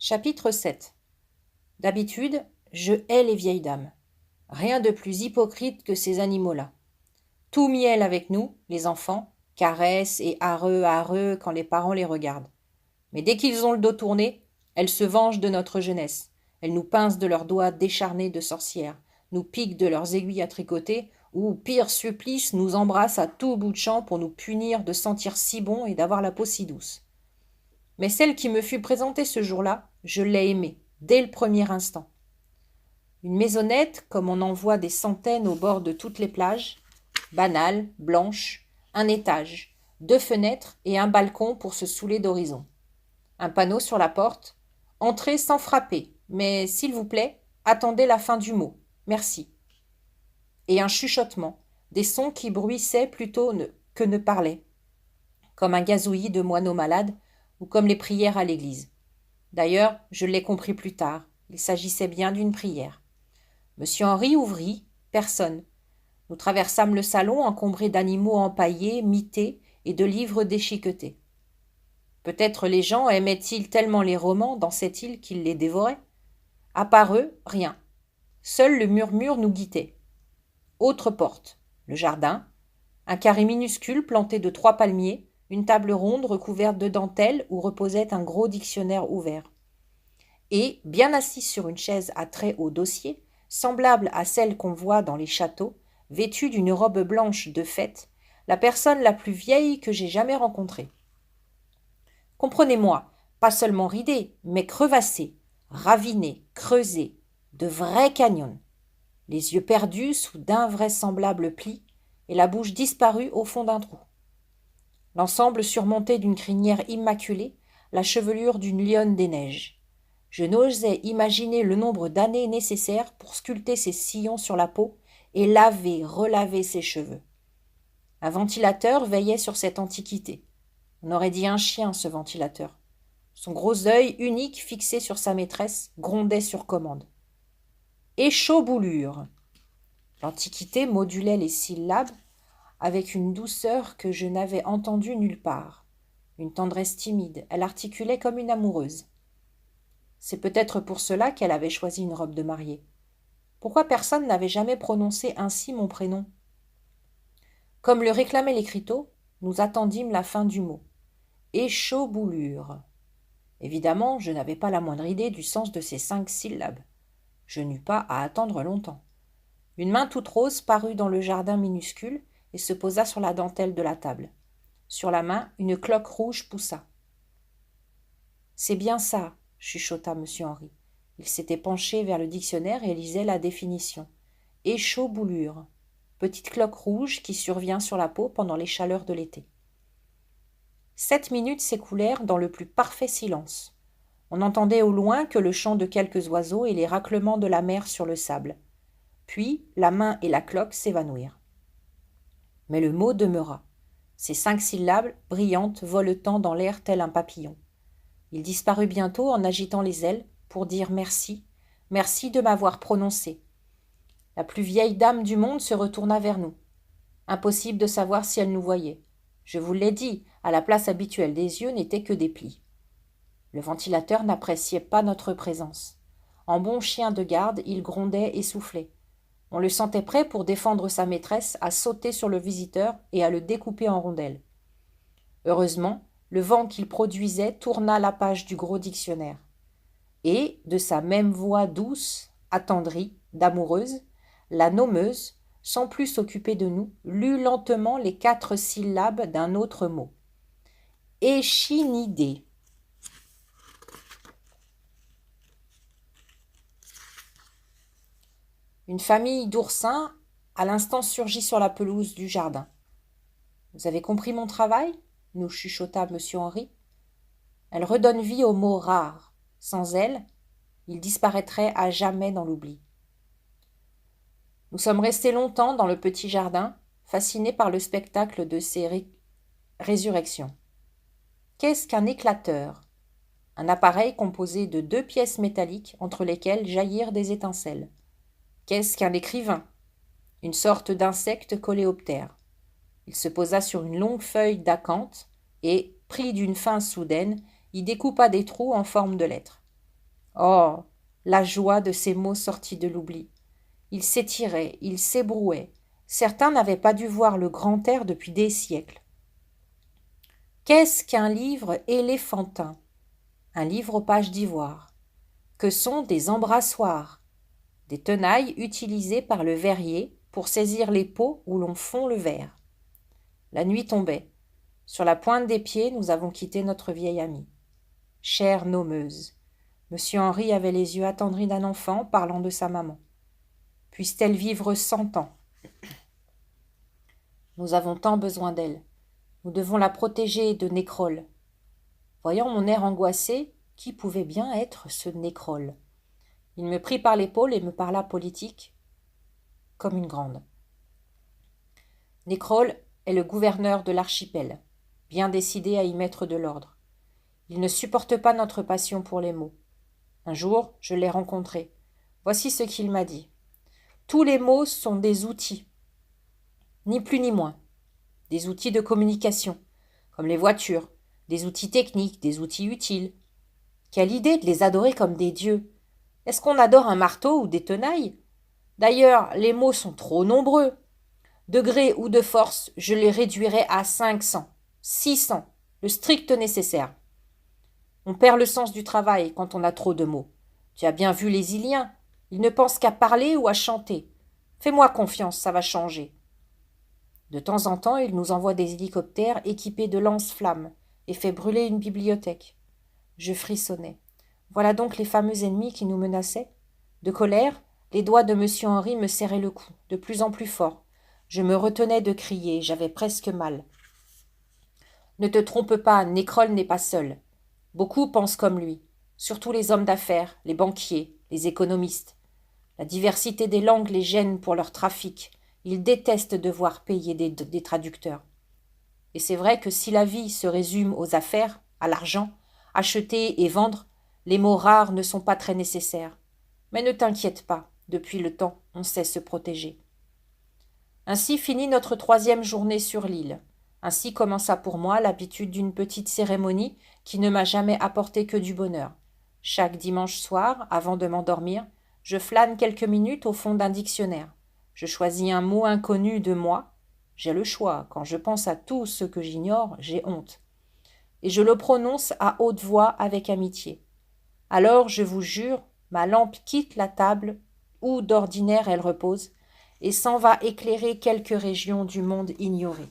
Chapitre 7. D'habitude, je hais les vieilles dames. Rien de plus hypocrite que ces animaux-là. Tout miel avec nous, les enfants, caresses et hareux quand les parents les regardent. Mais dès qu'ils ont le dos tourné, elles se vengent de notre jeunesse. Elles nous pincent de leurs doigts décharnés de sorcières, nous piquent de leurs aiguilles à tricoter, ou, pire supplice, nous embrassent à tout bout de champ pour nous punir de sentir si bon et d'avoir la peau si douce. Mais celle qui me fut présentée ce jour-là, je l'ai aimée, dès le premier instant. Une maisonnette, comme on en voit des centaines au bord de toutes les plages, banale, blanche, un étage, 2 fenêtres et un balcon pour se saouler d'horizon. Un panneau sur la porte, « Entrez sans frapper, mais s'il vous plaît, attendez la fin du mot, merci. » Et un chuchotement, des sons qui bruissaient plutôt que ne parlaient, comme un gazouillis de moineaux malades ou comme les prières à l'église. D'ailleurs, je l'ai compris plus tard, il s'agissait bien d'une prière. Monsieur Henri ouvrit, personne. Nous traversâmes le salon encombré d'animaux empaillés, mités et de livres déchiquetés. Peut-être les gens aimaient-ils tellement les romans dans cette île qu'ils les dévoraient. À part eux, rien. Seul le murmure nous guidait. Autre porte, le jardin, un carré minuscule planté de 3 palmiers, une table ronde recouverte de dentelle où reposait un gros dictionnaire ouvert. Et, bien assis sur une chaise à très haut dossier, semblable à celle qu'on voit dans les châteaux, vêtue d'une robe blanche de fête, la personne la plus vieille que j'ai jamais rencontrée. Comprenez-moi, pas seulement ridée, mais crevassée, ravinée, creusée, de vrais canyons. Les yeux perdus sous d'invraisemblables plis et la bouche disparue au fond d'un trou. L'ensemble surmonté d'une crinière immaculée, la chevelure d'une lionne des neiges. Je n'osais imaginer le nombre d'années nécessaires pour sculpter ses sillons sur la peau et laver, relaver ses cheveux. Un ventilateur veillait sur cette antiquité. On aurait dit un chien, ce ventilateur. Son gros œil unique fixé sur sa maîtresse grondait sur commande. Échaudboulure. L'antiquité modulait les syllabes avec une douceur que je n'avais entendue nulle part. Une tendresse timide, elle articulait comme une amoureuse. C'est peut-être pour cela qu'elle avait choisi une robe de mariée. Pourquoi personne n'avait jamais prononcé ainsi mon prénom ? Comme le réclamait l'écriteau, nous attendîmes la fin du mot. Échaudboulure. Évidemment, je n'avais pas la moindre idée du sens de ces 5 syllabes. Je n'eus pas à attendre longtemps. Une main toute rose parut dans le jardin minuscule et se posa sur la dentelle de la table. Sur la main, une cloque rouge poussa. « C'est bien ça, » chuchota M. Henri. Il s'était penché vers le dictionnaire et lisait la définition. Échaudboulure. Petite cloque rouge qui survient sur la peau pendant les chaleurs de l'été. 7 minutes s'écoulèrent dans le plus parfait silence. On n'entendait au loin que le chant de quelques oiseaux et les raclements de la mer sur le sable. Puis la main et la cloque s'évanouirent. Mais le mot demeura. Ces 5 syllabes, brillantes, voletant dans l'air tel un papillon. Il disparut bientôt en agitant les ailes pour dire merci, merci de m'avoir prononcé. La plus vieille dame du monde se retourna vers nous. Impossible de savoir si elle nous voyait. Je vous l'ai dit, à la place habituelle des yeux n'étaient que des plis. Le ventilateur n'appréciait pas notre présence. En bon chien de garde, il grondait et soufflait. On le sentait prêt pour défendre sa maîtresse, à sauter sur le visiteur et à le découper en rondelles. Heureusement, le vent qu'il produisait tourna la page du gros dictionnaire. Et, de sa même voix douce, attendrie, d'amoureuse, la nommeuse, sans plus s'occuper de nous, lut lentement les 4 syllabes d'un autre mot. Échinidé. Une famille d'oursins à l'instant surgit sur la pelouse du jardin. « Vous avez compris mon travail ?» nous chuchota M. Henri. Elle redonne vie aux mots rares. Sans elle, ils disparaîtraient à jamais dans l'oubli. Nous sommes restés longtemps dans le petit jardin, fascinés par le spectacle de ces résurrections. Qu'est-ce qu'un éclateur ? Un appareil composé de 2 pièces métalliques entre lesquelles jaillirent des étincelles. Qu'est-ce qu'un écrivain ? Une sorte d'insecte coléoptère. Il se posa sur une longue feuille d'acanthe et, pris d'une faim soudaine, y découpa des trous en forme de lettres. Oh, la joie de ces mots sortis de l'oubli. Ils s'étiraient, ils s'ébrouaient. Certains n'avaient pas dû voir le grand air depuis des siècles. Qu'est-ce qu'un livre éléphantin? Un livre aux pages d'ivoire. Que sont des embrassoirs? Des tenailles utilisées par le verrier pour saisir les pots où l'on fond le verre. La nuit tombait. Sur la pointe des pieds, nous avons quitté notre vieille amie. Chère nommeuse. Monsieur Henri avait les yeux attendris d'un enfant parlant de sa maman. Puisse-t-elle vivre 100 ans? Nous avons tant besoin d'elle. Nous devons la protéger de Nécrole. Voyant mon air angoissé, qui pouvait bien être ce Nécrole? Il me prit par l'épaule et me parla politique, comme une grande. Nécrole est le gouverneur de l'archipel, bien décidé à y mettre de l'ordre. Il ne supporte pas notre passion pour les mots. Un jour, je l'ai rencontré. Voici ce qu'il m'a dit. Tous les mots sont des outils, ni plus ni moins. Des outils de communication, comme les voitures, des outils techniques, des outils utiles. Quelle idée de les adorer comme des dieux! Est-ce qu'on adore un marteau ou des tenailles? D'ailleurs, les mots sont trop nombreux. De gré ou de force, je les réduirai à 500, 600, le strict nécessaire. On perd le sens du travail quand on a trop de mots. Tu as bien vu les Iliens, ils ne pensent qu'à parler ou à chanter. Fais-moi confiance, ça va changer. De temps en temps, il nous envoie des hélicoptères équipés de lance-flammes et fait brûler une bibliothèque. Je frissonnais. Voilà donc les fameux ennemis qui nous menaçaient. De colère, les doigts de monsieur Henri me serraient le cou, de plus en plus fort. Je me retenais de crier, j'avais presque mal. Ne te trompe pas, Nécrole n'est pas seul. Beaucoup pensent comme lui, surtout les hommes d'affaires, les banquiers, les économistes. La diversité des langues les gêne pour leur trafic. Ils détestent devoir payer des traducteurs. Et c'est vrai que si la vie se résume aux affaires, à l'argent, acheter et vendre, les mots rares ne sont pas très nécessaires. Mais ne t'inquiète pas, depuis le temps, on sait se protéger. Ainsi finit notre 3e journée sur l'île. Ainsi commença pour moi l'habitude d'une petite cérémonie qui ne m'a jamais apporté que du bonheur. Chaque dimanche soir, avant de m'endormir, je flâne quelques minutes au fond d'un dictionnaire. Je choisis un mot inconnu de moi. J'ai le choix. Quand je pense à tout ce que j'ignore, j'ai honte. Et je le prononce à haute voix avec amitié. Alors, je vous jure, ma lampe quitte la table où d'ordinaire elle repose et s'en va éclairer quelques régions du monde ignoré.